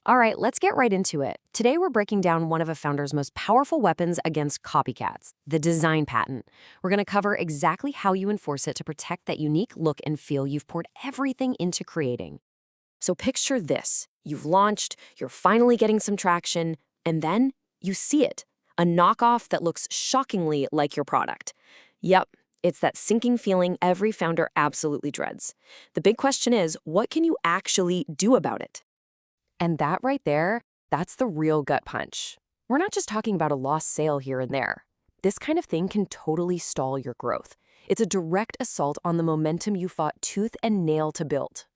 All right, let's get right into it. Today we're breaking down one of a founder's most powerful weapons against copycats, the design patent. We're going to cover exactly how you enforce it to protect that unique look and feel you've poured everything into creating. So picture this. You've launched, you're finally getting some traction, and then you see it, a knockoff that looks shockingly like your product. Yep, it's that sinking feeling every founder absolutely dreads. The big question is, what can you actually do about it? And that right there, that's the real gut punch. We're not just talking about a lost sale here and there. This kind of thing can totally stall your growth. It's a direct assault on the momentum you fought tooth and nail to build.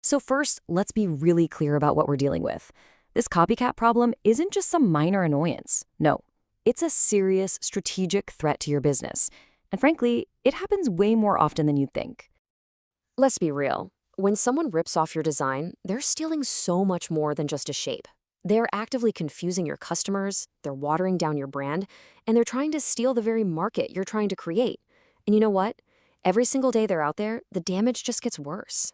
So first, let's be really clear about what we're dealing with. This copycat problem isn't just some minor annoyance. No, it's a serious strategic threat to your business. And frankly, it happens way more often than you'd think. Let's be real. When someone rips off your design, they're stealing so much more than just a shape. They're actively confusing your customers, they're watering down your brand, and they're trying to steal the very market you're trying to create. And you know what? Every single day they're out there, the damage just gets worse.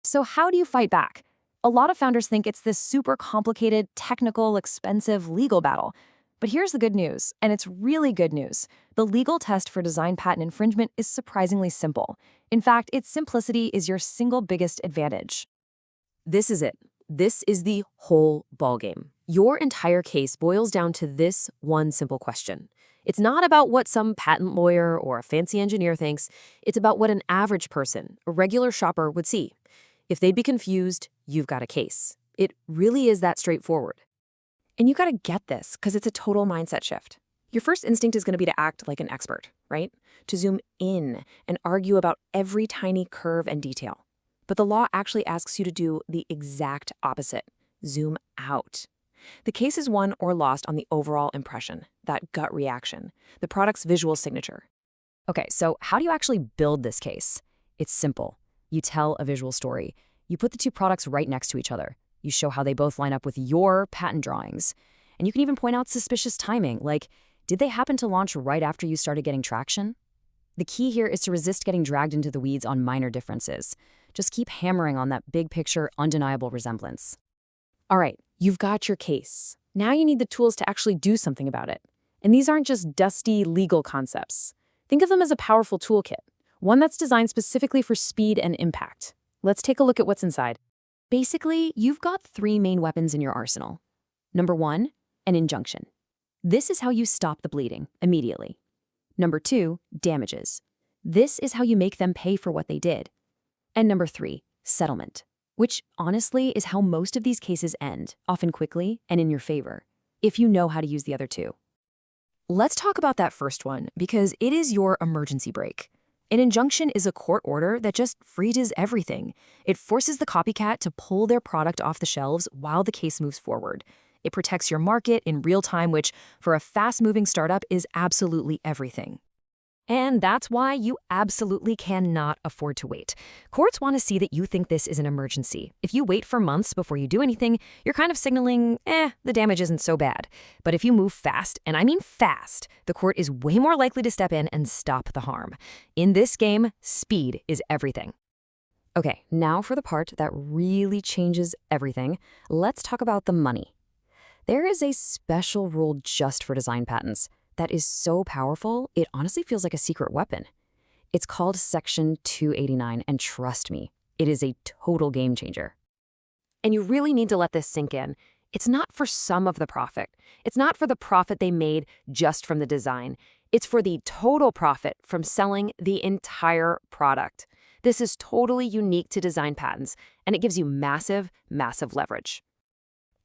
So how do you fight back? A lot of founders think it's this super complicated, technical, expensive legal battle. But here's the good news, and it's really good news. The legal test for design patent infringement is surprisingly simple. In fact, its simplicity is your single biggest advantage. This is it. This is the whole ballgame. Your entire case boils down to this one simple question. It's not about what some patent lawyer or a fancy engineer thinks. It's about what an average person, a regular shopper, would see. If they'd be confused, you've got a case. It really is that straightforward. And you gotta get this, because it's a total mindset shift. Your first instinct is gonna be to act like an expert, right? To zoom in and argue about every tiny curve and detail. But the law actually asks you to do the exact opposite. Zoom out. The case is won or lost on the overall impression, that gut reaction, the product's visual signature. Okay, so how do you actually build this case? It's simple. You tell a visual story. You put the two products right next to each other. You show how they both line up with your patent drawings. And you can even point out suspicious timing, like, did they happen to launch right after you started getting traction? The key here is to resist getting dragged into the weeds on minor differences. Just keep hammering on that big picture, undeniable resemblance. All right, you've got your case. Now you need the tools to actually do something about it. And these aren't just dusty legal concepts. Think of them as a powerful toolkit, one that's designed specifically for speed and impact. Let's take a look at what's inside. Basically, you've got three main weapons in your arsenal. Number one, an injunction. This is how you stop the bleeding immediately. Number two, damages. This is how you make them pay for what they did. And number three, settlement, which honestly is how most of these cases end, often quickly and in your favor, if you know how to use the other two. Let's talk about that first one, because it is your emergency brake. An injunction is a court order that just freezes everything. It forces the copycat to pull their product off the shelves while the case moves forward. It protects your market in real time, which, for a fast-moving startup, is absolutely everything. And that's why you absolutely cannot afford to wait. Courts want to see that you think this is an emergency. If you wait for months before you do anything, you're kind of signaling, the damage isn't so bad. But if you move fast, and I mean fast, the court is way more likely to step in and stop the harm. In this game, speed is everything. Okay, now for the part that really changes everything. Let's talk about the money. There is a special rule just for design patents that is so powerful, it honestly feels like a secret weapon. It's called Section 289, and trust me, it is a total game changer. And you really need to let this sink in. It's not for some of the profit. It's not for the profit they made just from the design. It's for the total profit from selling the entire product. This is totally unique to design patents, and it gives you massive, massive leverage.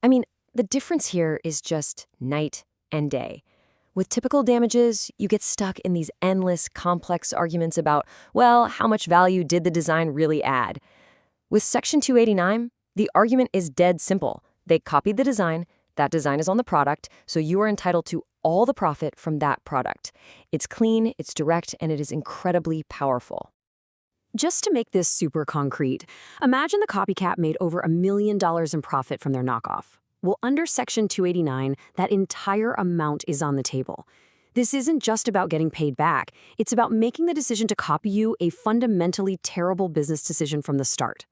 I mean, the difference here is just night and day. With typical damages, you get stuck in these endless, complex arguments about, well, how much value did the design really add? With Section 289, the argument is dead simple. They copied the design, that design is on the product, so you are entitled to all the profit from that product. It's clean, it's direct, and it is incredibly powerful. Just to make this super concrete, imagine the copycat made over $1 million in profit from their knockoff. Well, under Section 289, that entire amount is on the table. This isn't just about getting paid back. It's about making the decision to copy you a fundamentally terrible business decision from the start.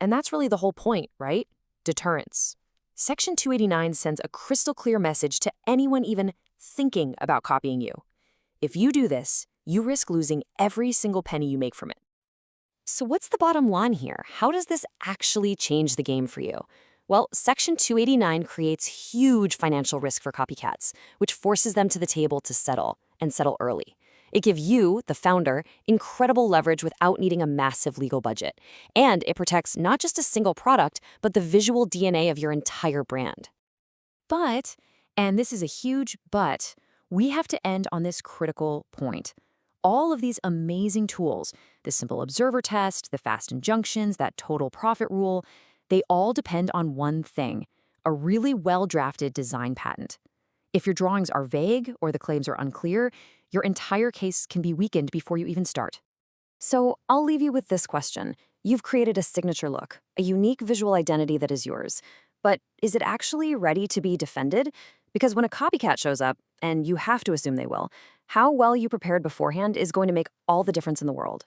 And that's really the whole point, right? Deterrence. Section 289 sends a crystal clear message to anyone even thinking about copying you. If you do this, you risk losing every single penny you make from it. So what's the bottom line here? How does this actually change the game for you? Well, Section 289 creates huge financial risk for copycats, which forces them to the table to settle, and settle early. It gives you, the founder, incredible leverage without needing a massive legal budget. And it protects not just a single product, but the visual DNA of your entire brand. But, and this is a huge but, we have to end on this critical point. All of these amazing tools, the simple observer test, the fast injunctions, that total profit rule, they all depend on one thing, a really well-drafted design patent. If your drawings are vague or the claims are unclear, your entire case can be weakened before you even start. So I'll leave you with this question. You've created a signature look, a unique visual identity that is yours. But is it actually ready to be defended? Because when a copycat shows up, and you have to assume they will, how well you prepared beforehand is going to make all the difference in the world.